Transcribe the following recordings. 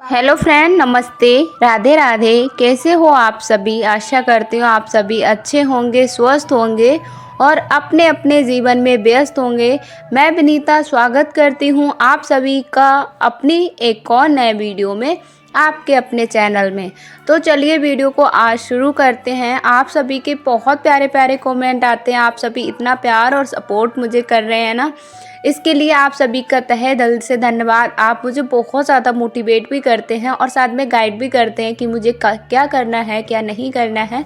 Hello friend, नमस्ते। राधे राधे। कैसे हो आप सभी? आशा करती हूँ आप सभी अच्छे होंगे, स्वस्थ होंगे और अपने अपने जीवन में व्यस्त होंगे। मैं विनीता स्वागत करती हूँ आप सभी का अपनी एक और नए वीडियो में, आपके अपने चैनल में। तो चलिए वीडियो को आज शुरू करते हैं। आप सभी के बहुत प्यारे प्यारे कमेंट आते हैं, आप सभी इतना प्यार और सपोर्ट मुझे कर रहे हैं ना, इसके लिए आप सभी का तहे दिल से धन्यवाद। आप मुझे बहुत ज़्यादा मोटिवेट भी करते हैं और साथ में गाइड भी करते हैं कि मुझे क्या करना है, क्या नहीं करना है।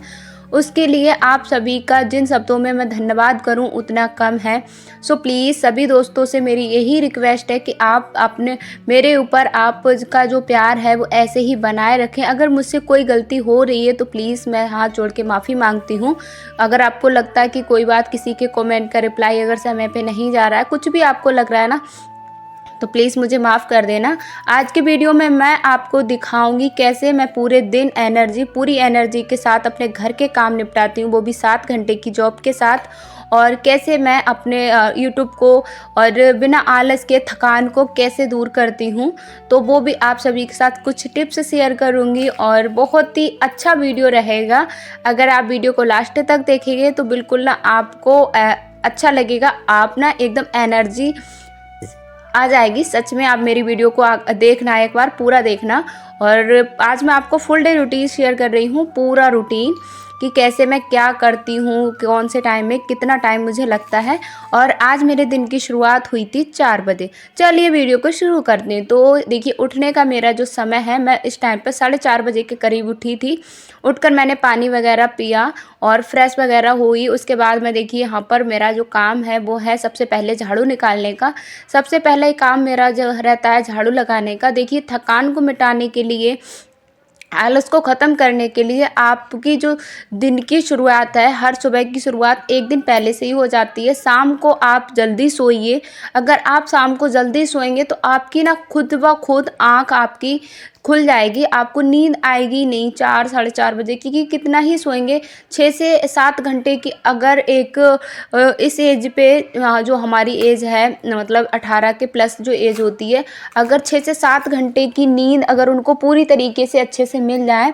उसके लिए आप सभी का जिन शब्दों में मैं धन्यवाद करूं उतना कम है। सो प्लीज़ सभी दोस्तों से मेरी यही रिक्वेस्ट है कि आप अपने मेरे ऊपर आपका जो प्यार है वो ऐसे ही बनाए रखें। अगर मुझसे कोई गलती हो रही है तो प्लीज़ मैं हाथ जोड़ के माफ़ी मांगती हूँ। अगर आपको लगता है कि कोई बात, किसी के कमेंट का रिप्लाई अगर समय पे नहीं जा रहा है, कुछ भी आपको लग रहा है ना, तो प्लीज़ मुझे माफ़ कर देना। आज के वीडियो में मैं आपको दिखाऊंगी कैसे मैं पूरे दिन पूरी एनर्जी के साथ अपने घर के काम निपटाती हूँ, वो भी 7 घंटे की जॉब के साथ। और कैसे मैं अपने यूट्यूब को और बिना आलस के थकान को कैसे दूर करती हूँ, तो वो भी आप सभी के साथ कुछ टिप्स शेयर करूँगी और बहुत ही अच्छा वीडियो रहेगा। अगर आप वीडियो को लास्ट तक देखेंगे तो बिल्कुल ना आपको अच्छा लगेगा, आप ना एकदम एनर्जी आ जाएगी। सच में आप मेरी वीडियो को देखना, एक बार पूरा देखना। और आज मैं आपको फुल डे रूटीन शेयर कर रही हूँ, पूरा रूटीन कि कैसे मैं क्या करती हूँ, कौन से टाइम में कितना टाइम मुझे लगता है। और आज मेरे दिन की शुरुआत हुई थी 4 बजे। चलिए वीडियो को शुरू करते हैं। तो देखिए, उठने का मेरा जो समय है, मैं इस टाइम पर 4:30 बजे के करीब उठी थी। उठकर मैंने पानी वगैरह पिया और फ्रेश वगैरह हुई। उसके बाद मैं देखिए यहाँ पर मेरा जो काम है वो है सबसे पहले झाड़ू निकालने का। सबसे पहले काम मेरा जो रहता है झाड़ू लगाने का। देखिए, थकान को मिटाने के लिए, आलस को ख़त्म करने के लिए आपकी जो दिन की शुरुआत है, हर सुबह की शुरुआत एक दिन पहले से ही हो जाती है। शाम को आप जल्दी सोइए। अगर आप शाम को जल्दी सोएंगे तो आपकी ना खुद ब खुद आँख आपकी खुल जाएगी, आपको नींद आएगी नहीं 4 साढ़े 4 बजे, क्योंकि कितना ही सोएंगे, 6 से 7 घंटे की। अगर एक इस एज पे जो हमारी एज है, मतलब 18 के प्लस जो एज होती है, अगर 6 से 7 घंटे की नींद अगर उनको पूरी तरीके से अच्छे से मिल जाए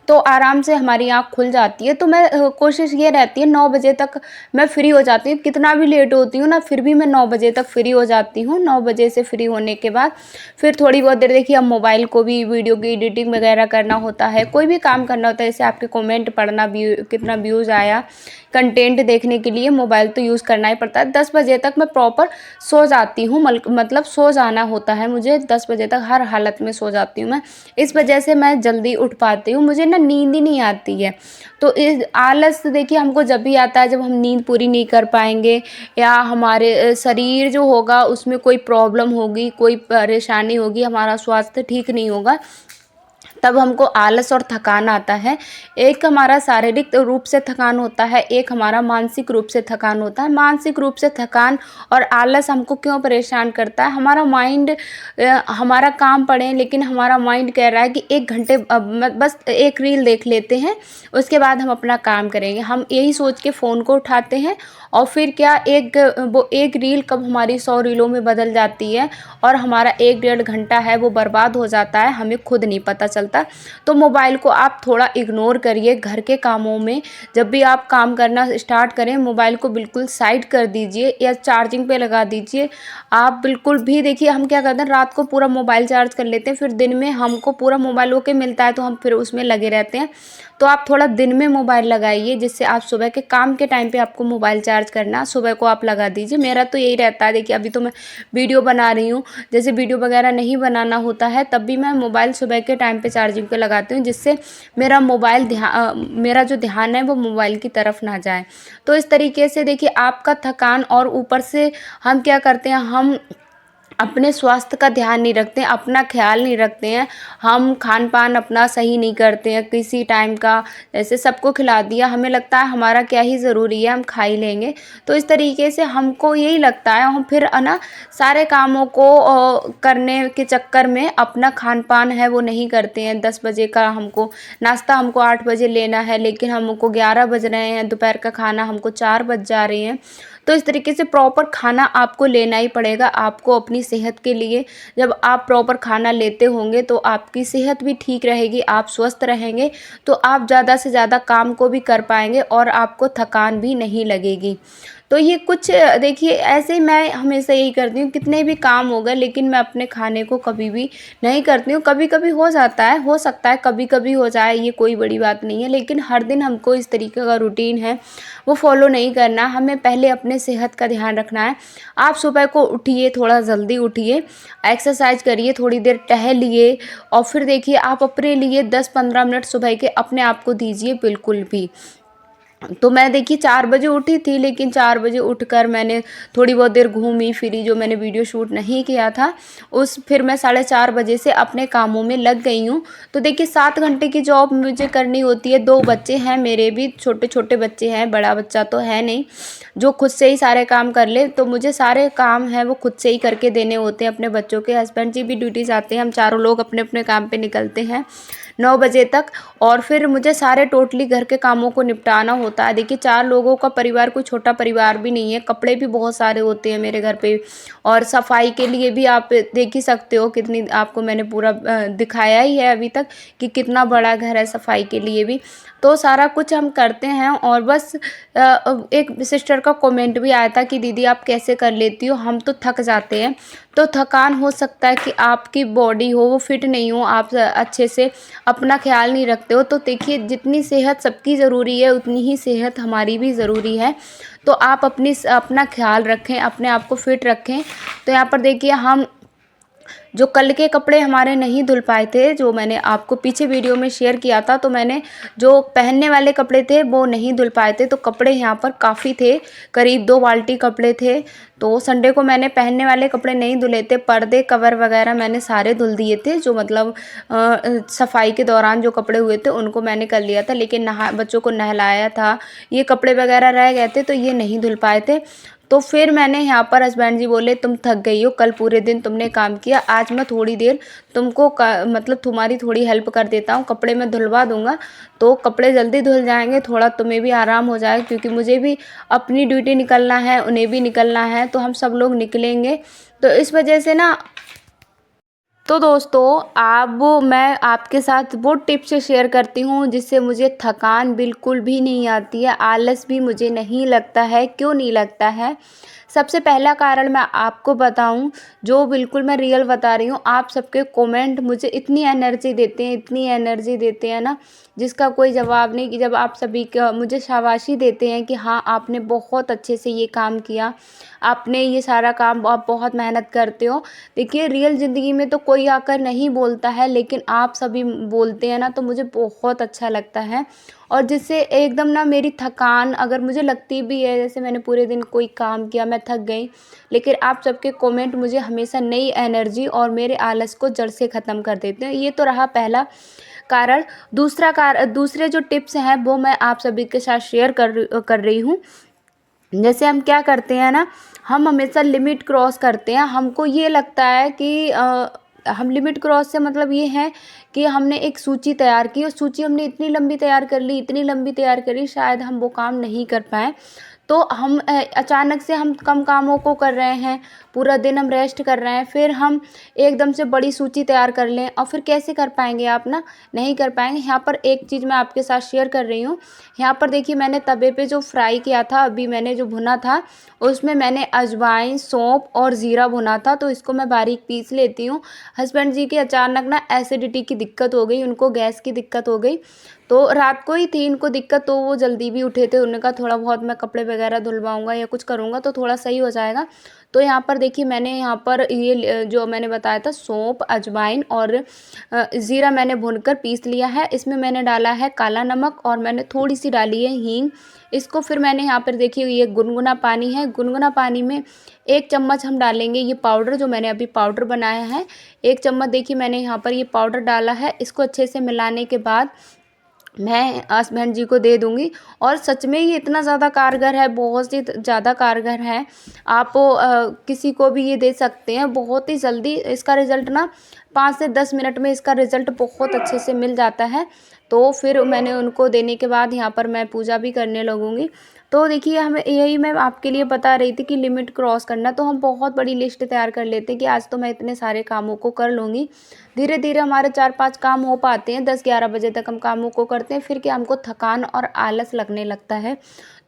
तो आराम से हमारी आँख खुल जाती है। तो मैं कोशिश ये रहती है 9 बजे तक मैं फ्री हो जाती हूँ। कितना भी लेट होती हूँ ना, फिर भी मैं 9 बजे तक फ्री हो जाती हूँ। 9 बजे से फ्री होने के बाद फिर थोड़ी बहुत देर, देखिए अब मोबाइल को भी वीडियो की एडिटिंग वगैरह करना होता है, कोई भी काम करना होता है, जैसे आपके कमेंट पढ़ना, कितना व्यूज़ आया, कंटेंट देखने के लिए मोबाइल तो यूज़ करना ही पड़ता है। 10 बजे तक मैं प्रॉपर सो जाती हूँ, मतलब सो जाना होता है मुझे। 10 बजे तक हर हालत में सो जाती हूँ मैं। इस वजह से मैं जल्दी उठ पाती हूँ, मुझे ना नींद ही नहीं आती है। तो इस आलस देखिए हमको जब भी आता है जब हम नींद पूरी नहीं कर पाएंगे, या हमारे शरीर जो होगा उसमें कोई प्रॉब्लम होगी, कोई परेशानी होगी, हमारा स्वास्थ्य ठीक नहीं होगा, तब हमको आलस और थकान आता है। एक हमारा शारीरिक रूप से थकान होता है, एक हमारा मानसिक रूप से थकान होता है। मानसिक रूप से थकान और आलस हमको क्यों परेशान करता है? हमारा माइंड, हमारा काम पड़े लेकिन हमारा माइंड कह रहा है कि 1 घंटे बस एक रील देख लेते हैं, उसके बाद हम अपना काम करेंगे। हम यही सोच के फ़ोन को उठाते हैं और फिर क्या, वो एक रील कब हमारी 100 रीलों में बदल जाती है और हमारा 1 डेढ़ घंटा है वो बर्बाद हो जाता है, हमें खुद नहीं पता चलता। तो मोबाइल को आप थोड़ा इग्नोर करिए। घर के कामों में जब भी आप काम करना स्टार्ट करें, मोबाइल को बिल्कुल साइड कर दीजिए या चार्जिंग पे लगा दीजिए। आप बिल्कुल भी, देखिए हम क्या करते हैं, रात को पूरा मोबाइल चार्ज कर लेते हैं, फिर दिन में हमको पूरा मोबाइल होके मिलता है तो हम फिर उसमें लगे रहते हैं। तो आप थोड़ा दिन में मोबाइल लगाइए, जिससे आप सुबह के काम के टाइम पे आपको मोबाइल चार्ज करना, सुबह को आप लगा दीजिए। मेरा तो यही रहता है। देखिए अभी तो मैं वीडियो बना रही हूँ, जैसे वीडियो वगैरह नहीं बनाना होता है तब भी मैं मोबाइल सुबह के टाइम पे चार्जिंग पे लगाती हूँ, जिससे मेरा जो ध्यान है वो मोबाइल की तरफ ना जाए। तो इस तरीके से देखिए आपका थकान, और ऊपर से हम क्या करते हैं, हम अपने स्वास्थ्य का ध्यान नहीं रखते हैं, अपना ख्याल नहीं रखते हैं। हम खान पान अपना सही नहीं करते हैं किसी टाइम का, जैसे सबको खिला दिया, हमें लगता है हमारा क्या ही ज़रूरी है, हम खा ही लेंगे। तो इस तरीके से हमको यही लगता है, हम फिर ना सारे कामों को करने के चक्कर में अपना खान पान है वो नहीं करते हैं। 10 बजे का हमको नाश्ता, हमको 8 बजे लेना है, लेकिन हमको 11 बज रहे हैं, दोपहर का खाना हमको 4 बज जा रहे हैं। तो इस तरीके से प्रॉपर खाना आपको लेना ही पड़ेगा आपको अपनी सेहत के लिए। जब आप प्रॉपर खाना लेते होंगे तो आपकी सेहत भी ठीक रहेगी, आप स्वस्थ रहेंगे, तो आप ज़्यादा से ज़्यादा काम को भी कर पाएंगे और आपको थकान भी नहीं लगेगी। तो ये कुछ देखिए ऐसे ही मैं हमेशा यही करती हूँ, कितने भी काम हो गए लेकिन मैं अपने खाने को कभी भी नहीं करती हूँ। कभी कभी हो जाता है, हो सकता है कभी कभी हो जाए, ये कोई बड़ी बात नहीं है, लेकिन हर दिन हमको इस तरीके का रूटीन है वो फॉलो नहीं करना। हमें पहले अपने सेहत का ध्यान रखना है। आप सुबह को उठिए, थोड़ा जल्दी उठिए, एक्सरसाइज करिए, थोड़ी देर टहलिए और फिर देखिए आप अपने लिए 10-15 मिनट सुबह के अपने आप को दीजिए बिल्कुल भी। तो मैं देखिए 4 बजे उठी थी, लेकिन 4 बजे उठकर मैंने थोड़ी बहुत देर घूमी फिरी, जो मैंने वीडियो शूट नहीं किया था उस फिर मैं 4:30 बजे से अपने कामों में लग गई हूँ। तो देखिए 7 घंटे की जॉब मुझे करनी होती है। 2 बच्चे हैं मेरे भी, छोटे छोटे बच्चे हैं, बड़ा बच्चा तो है नहीं जो खुद से ही सारे काम कर ले। तो मुझे सारे काम हैं वो खुद से ही करके देने होते हैं अपने बच्चों के। हस्बैंड जी भी ड्यूटी जाते हैं, हम चारों लोग अपने अपने काम पे निकलते हैं 9 बजे तक, और फिर मुझे सारे टोटली घर के कामों को निपटाना होता है। देखिए 4 लोगों का परिवार कोई छोटा परिवार भी नहीं है, कपड़े भी बहुत सारे होते हैं मेरे घर पे, और सफाई के लिए भी आप देख ही सकते हो कितनी, आपको मैंने पूरा दिखाया ही है अभी तक कि कितना बड़ा घर है सफाई के लिए भी। तो सारा कुछ हम करते हैं। और बस एक सिस्टर का कमेंट भी आया था कि दीदी आप कैसे कर लेती हो, हम तो थक जाते हैं। तो थकान हो सकता है कि आपकी बॉडी हो वो फिट नहीं हो, आप अच्छे से अपना ख्याल नहीं रखते हो। तो देखिए जितनी सेहत सबकी ज़रूरी है उतनी ही सेहत हमारी भी ज़रूरी है। तो आप अपना ख्याल रखें, अपने आप को फिट रखें। तो यहाँ पर देखिए हम जो कल के कपड़े हमारे नहीं धुल पाए थे, जो मैंने आपको पीछे वीडियो में शेयर किया था, तो मैंने जो पहनने वाले कपड़े थे वो नहीं धुल पाए थे। तो कपड़े यहाँ पर काफ़ी थे, करीब 2 बाल्टी कपड़े थे। तो संडे को मैंने पहनने वाले कपड़े नहीं धुले थे, पर्दे कवर वगैरह मैंने सारे धुल दिए थे, जो मतलब सफाई के दौरान जो कपड़े हुए थे उनको मैंने कर लिया था। लेकिन बच्चों को नहलाया था, ये कपड़े वगैरह रह गए थे तो ये नहीं धुल पाए थे। तो फिर मैंने यहाँ पर हस्बैंड जी बोले तुम थक गई हो, कल पूरे दिन तुमने काम किया, आज मैं थोड़ी देर तुमको मतलब तुम्हारी थोड़ी हेल्प कर देता हूँ, कपड़े मैं धुलवा दूँगा तो कपड़े जल्दी धुल जाएंगे, थोड़ा तुम्हें भी आराम हो जाएगा, क्योंकि मुझे भी अपनी ड्यूटी निकलना है, उन्हें भी निकलना है, तो हम सब लोग निकलेंगे। तो इस वजह से ना, तो दोस्तों अब मैं आपके साथ वो टिप्स शेयर करती हूँ जिससे मुझे थकान बिल्कुल भी नहीं आती है, आलस भी मुझे नहीं लगता है। क्यों नहीं लगता है? सबसे पहला कारण मैं आपको बताऊं, जो बिल्कुल मैं रियल बता रही हूँ। आप सबके कमेंट मुझे इतनी एनर्जी देते हैं, इतनी एनर्जी देते हैं ना, जिसका कोई जवाब नहीं। कि जब आप सभी का मुझे शाबाशी देते हैं कि हाँ आपने बहुत अच्छे से ये काम किया, आपने ये सारा काम, आप बहुत मेहनत करते हो। देखिए रियल ज़िंदगी में तो कोई आकर नहीं बोलता है, लेकिन आप सभी बोलते हैं ना, तो मुझे बहुत अच्छा लगता है। और जिससे एकदम ना मेरी थकान अगर मुझे लगती भी है, जैसे मैंने पूरे दिन कोई काम किया मैं थक गई, लेकिन आप सबके कमेंट मुझे हमेशा नई एनर्जी और मेरे आलस को जड़ से ख़त्म कर देते हैं। ये तो रहा पहला कारण। दूसरे जो टिप्स हैं वो मैं आप सभी के साथ शेयर कर रही हूँ। जैसे हम क्या करते हैं ना, हम हमेशा लिमिट क्रॉस करते हैं। हमको ये लगता है कि हम लिमिट क्रॉस से मतलब ये है कि हमने एक सूची तैयार की, और सूची हमने इतनी लंबी तैयार कर ली, इतनी लंबी तैयार करी, शायद हम वो काम नहीं कर पाएँ। तो हम अचानक से हम कम कामों को कर रहे हैं, पूरा दिन हम रेस्ट कर रहे हैं, फिर हम एकदम से बड़ी सूची तैयार कर लें, और फिर कैसे कर पाएंगे आप ना, नहीं कर पाएंगे। यहाँ पर एक चीज़ मैं आपके साथ शेयर कर रही हूँ। यहाँ पर देखिए मैंने तवे पे जो फ्राई किया था, अभी मैंने जो भुना था, उसमें मैंने अजवाइन, सौंफ और ज़ीरा भुना था, तो इसको मैं बारीक पीस लेती हूँ। हस्बैंड जी की अचानक ना एसिडिटी की दिक्कत हो गई, उनको गैस की दिक्कत हो गई, तो रात को ही थी इनको दिक्कत, तो वो जल्दी भी उठे थे। उन्होंने कहा थोड़ा बहुत मैं कपड़े वगैरह धुलवाऊंगा या कुछ करूँगा तो थोड़ा सही हो जाएगा। तो यहाँ पर देखिए मैंने यहाँ पर ये जो मैंने बताया था सौंफ, अजवाइन और ज़ीरा मैंने भूनकर पीस लिया है। इसमें मैंने डाला है काला नमक और मैंने थोड़ी सी डाली है हींग। इसको फिर मैंने यहाँ पर देखिए ये गुनगुना पानी है, गुनगुना पानी में 1 चम्मच हम डालेंगे ये पाउडर, जो मैंने अभी पाउडर बनाया है। 1 चम्मच देखिए मैंने यहाँ पर ये पाउडर डाला है। इसको अच्छे से मिलाने के बाद मैं हस्बैंड जी को दे दूँगी। और सच में ये इतना ज़्यादा कारगर है, बहुत ही ज़्यादा कारगर है। आप किसी को भी ये दे सकते हैं, बहुत ही जल्दी इसका रिज़ल्ट ना 5 से 10 मिनट में इसका रिज़ल्ट बहुत अच्छे से मिल जाता है। तो फिर मैंने उनको देने के बाद यहाँ पर मैं पूजा भी करने लगूँगी। तो देखिए हमें यही मैं आपके लिए बता रही थी कि लिमिट क्रॉस करना, तो हम बहुत बड़ी लिस्ट तैयार कर लेते हैं कि आज तो मैं इतने सारे कामों को कर लूँगी। धीरे-धीरे हमारे 4-5 काम हो पाते हैं, 10-11 बजे तक हम कामों को करते हैं, फिर क्या हमको थकान और आलस लगने लगता है।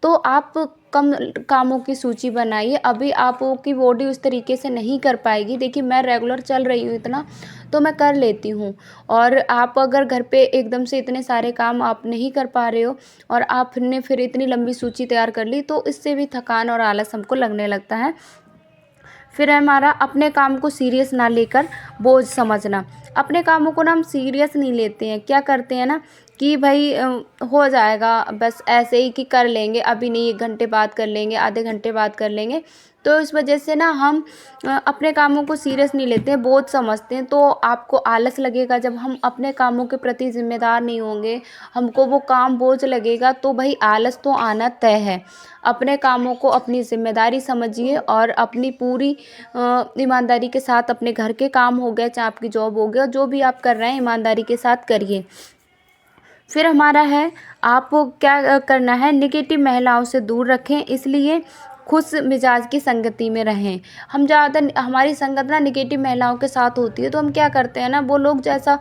तो आप कम कामों की सूची बनाइए, अभी आपकी बॉडी उस तरीके से नहीं कर पाएगी। देखिए मैं रेगुलर चल रही हूँ इतना, तो मैं कर लेती हूँ। और आप अगर घर पे एकदम से इतने सारे काम आप नहीं कर पा रहे हो और आपने फिर इतनी लंबी सूची तैयार कर ली, तो इससे भी थकान और आलस हमको लगने लगता है। फिर हमारा अपने काम को सीरियस ना लेकर बोझ समझना। अपने कामों को ना हम सीरियस नहीं लेते हैं, क्या करते हैं ना कि भाई हो जाएगा बस ऐसे ही कि कर लेंगे, अभी नहीं 1 घंटे बाद कर लेंगे, आधे घंटे बाद कर लेंगे। तो इस वजह से ना हम अपने कामों को सीरियस नहीं लेते हैं, बोझ समझते हैं। तो आपको आलस लगेगा जब हम अपने कामों के प्रति ज़िम्मेदार नहीं होंगे, हमको वो काम बोझ लगेगा, तो भाई आलस तो आना तय है। अपने कामों को अपनी ज़िम्मेदारी समझिए और अपनी पूरी ईमानदारी के साथ अपने घर के काम हो गए, चाहे आपकी जॉब हो गया, जो भी आप कर रहे हैं ईमानदारी के साथ करिए। फिर हमारा है, आपको क्या करना है, नेगेटिव महिलाओं से दूर रखें, इसलिए खुश मिजाज की संगति में रहें। हम ज़्यादा हमारी संगत ना नेगेटिव महिलाओं के साथ होती है, तो हम क्या करते हैं ना, वो लोग जैसा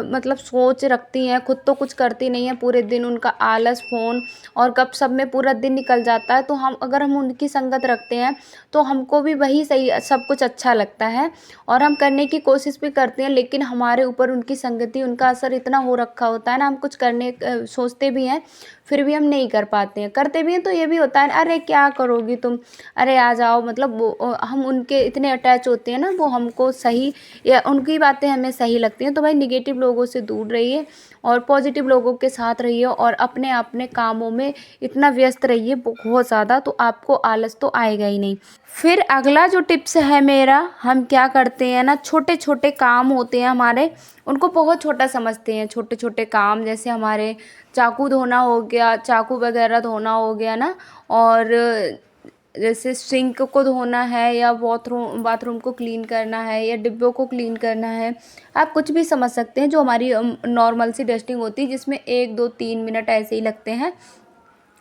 मतलब सोच रखती हैं, खुद तो कुछ करती नहीं है, पूरे दिन उनका आलस, फ़ोन और गपशप में पूरा दिन निकल जाता है। तो हम उनकी संगत रखते हैं, तो हमको भी वही सही सब कुछ अच्छा लगता है और हम करने की कोशिश भी करते हैं, लेकिन हमारे ऊपर उनकी संगति, उनका असर इतना हो रखा होता है ना, हम कुछ करने सोचते भी हैं, फिर भी हम नहीं कर पाते हैं। करते भी हैं तो ये भी होता है, अरे क्या करोगी तुम, अरे आ जाओ, मतलब वो हम उनके इतने अटैच होते हैं ना, वो हमको सही या उनकी बातें हमें सही लगती हैं। तो भाई नेगेटिव लोगों से दूर रहिए और पॉजिटिव लोगों के साथ रहिए और अपने अपने कामों में इतना व्यस्त रहिए बहुत ज़्यादा, तो आपको आलस तो आएगा ही नहीं। फिर अगला जो टिप्स है मेरा, हम क्या करते हैं ना, छोटे छोटे काम होते हैं हमारे, उनको बहुत छोटा समझते हैं। छोटे छोटे काम जैसे हमारे चाकू धोना हो गया, चाकू वगैरह धोना हो गया ना, और जैसे सिंक को धोना है या बाथरूम को क्लीन करना है या डिब्बों को क्लीन करना है, आप कुछ भी समझ सकते हैं जो हमारी नॉर्मल सी डस्टिंग होती है, जिसमें 1 2 3 मिनट ऐसे ही लगते हैं।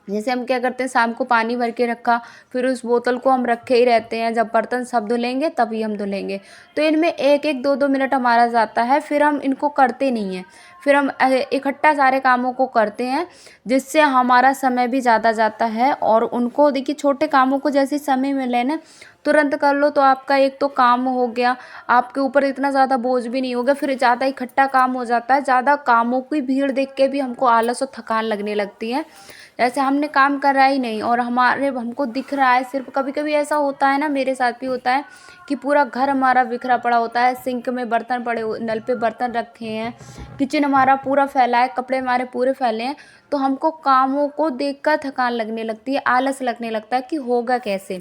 जैसे हम क्या करते हैं, शाम को पानी भर के रखा, फिर उस बोतल को हम रखे ही रहते हैं, जब बर्तन सब धुलेंगे तभी हम धुलेंगे, तो इनमें 1 1 2 2 मिनट हमारा जाता है, फिर हम इनको करते नहीं हैं। फिर हम इकट्ठा सारे कामों को करते हैं, जिससे हमारा समय भी ज़्यादा जाता है। और उनको देखिए, छोटे कामों को जैसे समय मिले ना, तुरंत कर लो, तो आपका एक तो काम हो गया, आपके ऊपर इतना ज़्यादा बोझ भी नहीं होगा। फिर ज़्यादा इकट्ठा काम हो जाता है, ज़्यादा कामों की भीड़ देख के भी हमको आलस और थकान लगने लगती है, जैसे हमने काम करा ही नहीं और हमको दिख रहा है सिर्फ। कभी कभी ऐसा होता है ना, मेरे साथ भी होता है कि पूरा घर हमारा बिखरा पड़ा होता है, सिंक में बर्तन पड़े, नल पे बर्तन रखे हैं, किचन हमारा पूरा फैला है, कपड़े हमारे पूरे फैले हैं, तो हमको कामों को देखकर थकान लगने लगती है, आलस लगने लगता है कि होगा कैसे।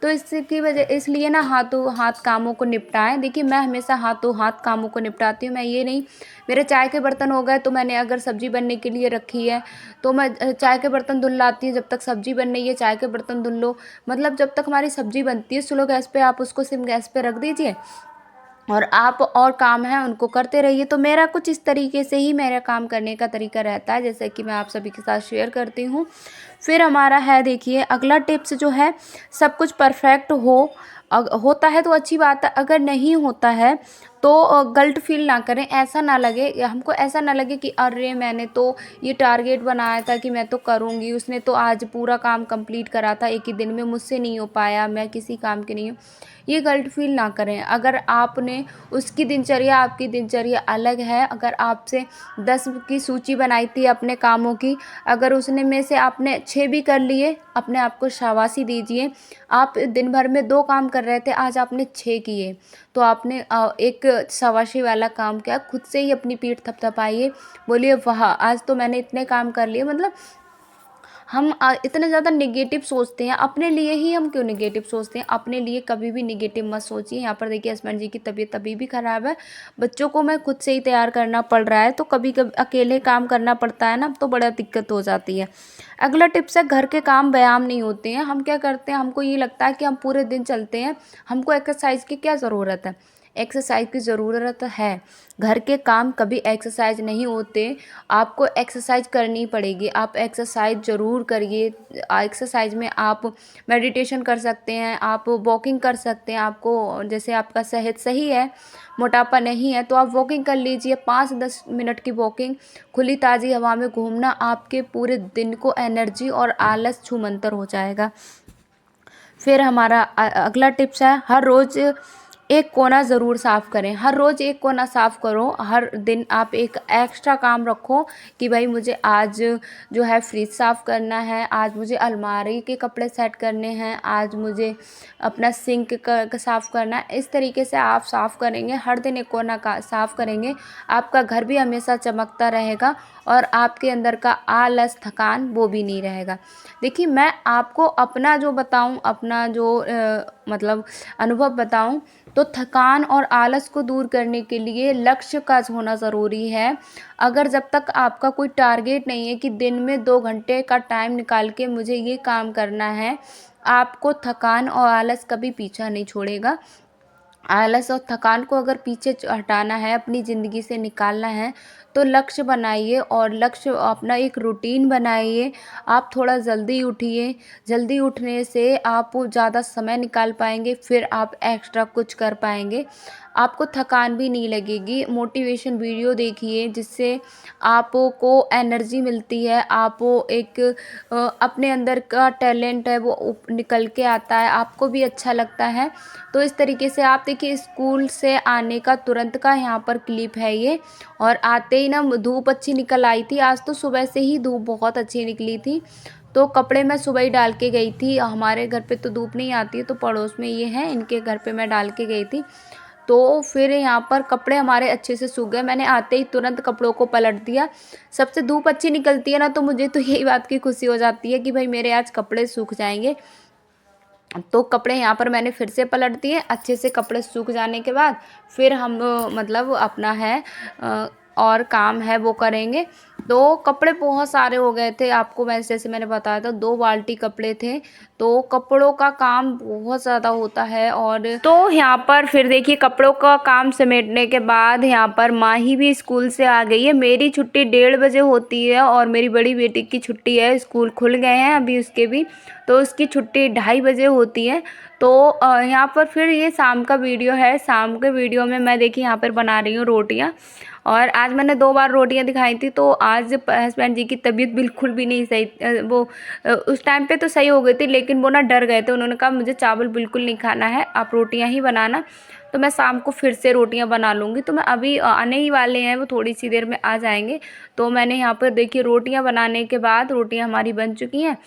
तो इसकी वजह इसलिए ना हाथों हाथ कामों को निपटाएं। देखिए मैं हमेशा हाथों हाथ कामों को निपटाती हूँ, मैं ये नहीं, मेरे चाय के बर्तन हो गए तो मैंने अगर सब्जी बनने के लिए रखी है तो मैं चाय के बर्तन धुल लाती हूँ, जब तक सब्जी बन रही है चाय के बर्तन धुल लो। मतलब जब तक हमारी सब्जी बनती है स्लो गैस पे, आप उसको सिम गैस पे रख दीजिए और आप और काम है उनको करते रहिए। तो मेरा कुछ इस तरीके से ही मेरा काम करने का तरीका रहता है, जैसे कि मैं आप सभी के साथ शेयर करती हूँ। फिर हमारा है, देखिए अगला टिप्स जो है, सब कुछ परफेक्ट होता है तो अच्छी बात है, अगर नहीं होता है तो गिल्ट फील ना करें, ऐसा ना लगे, हमको ऐसा ना लगे कि अरे मैंने तो ये टारगेट बनाया था कि मैं तो करूँगी, उसने तो आज पूरा काम कंप्लीट करा था एक ही दिन में, मुझसे नहीं हो पाया, मैं किसी काम की नहीं हूँ, ये गिल्ट फील ना करें। अगर आपने उसकी दिनचर्या, आपकी दिनचर्या अलग है, अगर आपसे 10 की सूची बनाई थी अपने कामों की, अगर उसने में से आपने 6 भी कर लिए, अपने आप को शाबाशी दीजिए। आप दिन भर में 2 काम कर रहे थे, आज आपने 6 किए, तो आपने एक शाबाशी वाला काम किया। खुद से ही अपनी पीठ थपथपाइए, बोलिए वाह आज तो मैंने इतने काम कर लिए। मतलब हम इतने ज़्यादा नेगेटिव सोचते हैं अपने लिए ही, हम क्यों नेगेटिव सोचते हैं, अपने लिए कभी भी नेगेटिव मत सोचिए। यहाँ पर देखिए हस्बैंड जी की तबीयत अभी भी ख़राब है, बच्चों को मैं खुद से ही तैयार करना पड़ रहा है, तो कभी कभी अकेले काम करना पड़ता है ना, तो बड़ा दिक्कत हो जाती है। अगला टिप्स है, घर के काम व्यायाम नहीं होते हैं। हम क्या करते हैं, हमको ये लगता है कि हम पूरे दिन चलते हैं, हमको एक्सरसाइज की क्या ज़रूरत है। एक्सरसाइज की ज़रूरत है। घर के काम कभी एक्सरसाइज नहीं होते, आपको एक्सरसाइज करनी पड़ेगी। आप एक्सरसाइज ज़रूर करिए। एक्सरसाइज में आप मेडिटेशन कर सकते हैं, आप वॉकिंग कर सकते हैं। आपको जैसे आपका सेहत सही है, मोटापा नहीं है, तो आप वॉकिंग कर लीजिए। 5-10 मिनट की वॉकिंग, खुली ताज़ी हवा में घूमना आपके पूरे दिन को एनर्जी और आलस छूमंतर हो जाएगा। फिर हमारा अगला टिप्स है, हर रोज़ एक कोना ज़रूर साफ़ करें। हर रोज़ एक कोना साफ़ करो। हर दिन आप एक एक्स्ट्रा काम रखो कि भाई मुझे आज जो है फ्रिज साफ़ करना है, आज मुझे अलमारी के कपड़े सेट करने हैं, आज मुझे अपना सिंक साफ़ करना है। इस तरीके से आप साफ़ करेंगे, हर दिन एक कोना का साफ़ करेंगे, आपका घर भी हमेशा चमकता रहेगा और आपके अंदर का आलस, थकान वो भी नहीं रहेगा। देखिए, मैं आपको अपना जो बताऊं, अपना जो मतलब अनुभव बताऊं, तो थकान और आलस को दूर करने के लिए लक्ष्य का होना ज़रूरी है। अगर जब तक आपका कोई टारगेट नहीं है कि दिन में 2 घंटे का टाइम निकाल के मुझे ये काम करना है, आपको थकान और आलस कभी पीछा नहीं छोड़ेगा। आलस और थकान को अगर पीछे हटाना है, अपनी ज़िंदगी से निकालना है, तो लक्ष्य बनाइए और लक्ष्य अपना एक रूटीन बनाइए। आप थोड़ा जल्दी उठिए, जल्दी उठने से आप ज़्यादा समय निकाल पाएंगे, फिर आप एक्स्ट्रा कुछ कर पाएंगे, आपको थकान भी नहीं लगेगी। मोटिवेशन वीडियो देखिए जिससे आपको एनर्जी मिलती है, आप एक अपने अंदर का टैलेंट है वो निकल के आता है, आपको भी अच्छा लगता है। तो इस तरीके से आप देखिए, स्कूल से आने का तुरंत का यहाँ पर क्लिप है ये, और आते ही ना धूप अच्छी निकल आई थी। आज तो सुबह से ही धूप बहुत अच्छी निकली थी, तो कपड़े मैं सुबह ही डाल के गई थी। हमारे घर पे तो धूप नहीं आती है, तो पड़ोस में ये है, इनके घर पे मैं डाल के गई थी। तो फिर यहाँ पर कपड़े हमारे अच्छे से सूख गए। मैंने आते ही तुरंत कपड़ों को पलट दिया। सबसे धूप अच्छी निकलती है ना, तो मुझे तो यही बात की खुशी हो जाती है कि भाई मेरे आज कपड़े सूख जाएंगे। तो कपड़े यहाँ पर मैंने फिर से पलट दिए। अच्छे से कपड़े सूख जाने के बाद फिर हम मतलब अपना है और काम है वो करेंगे। तो कपड़े बहुत सारे हो गए थे, आपको वैसे जैसे मैंने बताया था 2 बाल्टी कपड़े थे, तो कपड़ों का काम बहुत ज़्यादा होता है। और तो यहाँ पर फिर देखिए, कपड़ों का काम समेटने के बाद यहाँ पर माही भी स्कूल से आ गई है। मेरी छुट्टी 1:30 बजे होती है और मेरी बड़ी बेटी की छुट्टी है, स्कूल खुल गए हैं अभी उसके भी, तो उसकी छुट्टी 2:30 बजे होती है। तो यहाँ पर फिर ये शाम का वीडियो है। शाम के वीडियो में मैं देखिए यहाँ पर बना रही हूँ रोटियाँ, और आज मैंने 2 बार रोटियाँ दिखाई थी। तो आज हस्बैंड जी की तबीयत बिल्कुल भी नहीं सही, वो उस टाइम पे तो सही हो गई थी, लेकिन वो ना डर गए थे। उन्होंने कहा मुझे चावल बिल्कुल नहीं खाना है, आप रोटियाँ ही बनाना। तो मैं शाम को फिर से रोटियाँ बना लूँगी। तो मैं अभी आने ही वाले हैं, वो थोड़ी सी देर में आ जाएंगे। तो मैंने यहाँ पर देखिए रोटियाँ बनाने के बाद, रोटियाँ हमारी बन चुकी हैं।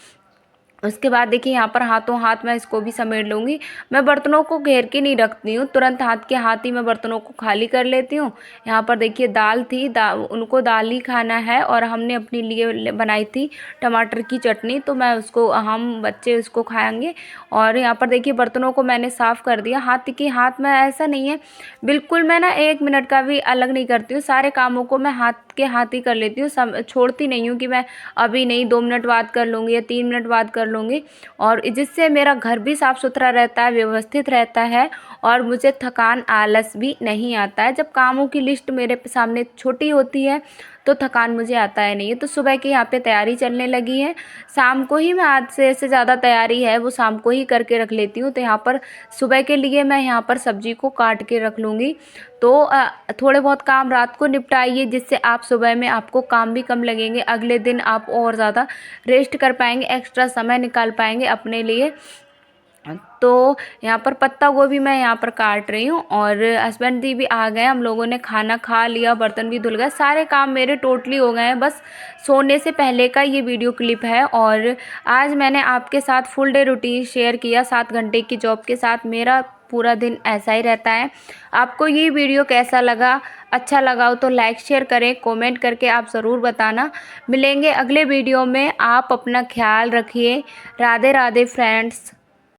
उसके बाद देखिए यहाँ पर हाथों हाथ मैं इसको भी समेट लूँगी। मैं बर्तनों को घेर के नहीं रखती हूँ, तुरंत हाथ के हाथ ही मैं बर्तनों को खाली कर लेती हूँ। यहाँ पर देखिए दाल थी, उनको दाल ही खाना है, और हमने अपने लिए बनाई थी टमाटर की चटनी, तो मैं उसको, हम बच्चे उसको खाएंगे। और यहाँ पर देखिए बर्तनों को मैंने साफ़ कर दिया। हाथ के हाथ में ऐसा नहीं है, बिल्कुल मैं ना 1 मिनट का भी अलग नहीं करती हूँ, सारे कामों को मैं हाथ के हाथ ही कर लेती हूँ। छोड़ती नहीं हूँ कि मैं अभी नहीं 2 मिनट बाद कर लूँगी या 3 मिनट बाद कर लूँगी। और जिससे मेरा घर भी साफ़ सुथरा रहता है, व्यवस्थित रहता है, और मुझे थकान, आलस भी नहीं आता है। जब कामों की लिस्ट मेरे सामने छोटी होती है तो थकान मुझे आता है नहीं है। तो सुबह की यहाँ पे तैयारी चलने लगी है, शाम को ही मैं आज से ज़्यादा तैयारी है वो शाम को ही करके रख लेती हूँ। तो यहाँ पर सुबह के लिए मैं यहाँ पर सब्जी को काट के रख लूँगी। तो थोड़े बहुत काम रात को निपटाइए, जिससे आप सुबह में आपको काम भी कम लगेंगे, अगले दिन आप और ज़्यादा रेस्ट कर पाएंगे, एक्स्ट्रा समय निकाल पाएंगे अपने लिए। तो यहाँ पर पत्ता गोभी मैं यहाँ पर काट रही हूँ, और हस्बैंड जी भी आ गए, हम लोगों ने खाना खा लिया, बर्तन भी धुल गए, सारे काम मेरे टोटली हो गए हैं। बस सोने से पहले का ये वीडियो क्लिप है। और आज मैंने आपके साथ फुल डे रूटीन शेयर किया। 7 घंटे की जॉब के साथ मेरा पूरा दिन ऐसा ही रहता है। आपको ये वीडियो कैसा लगा? अच्छा लगा हो तो लाइक शेयर करें, कमेंट करके आप ज़रूर बताना। मिलेंगे अगले वीडियो में, आप अपना ख्याल रखिए। राधे राधे फ्रेंड्स।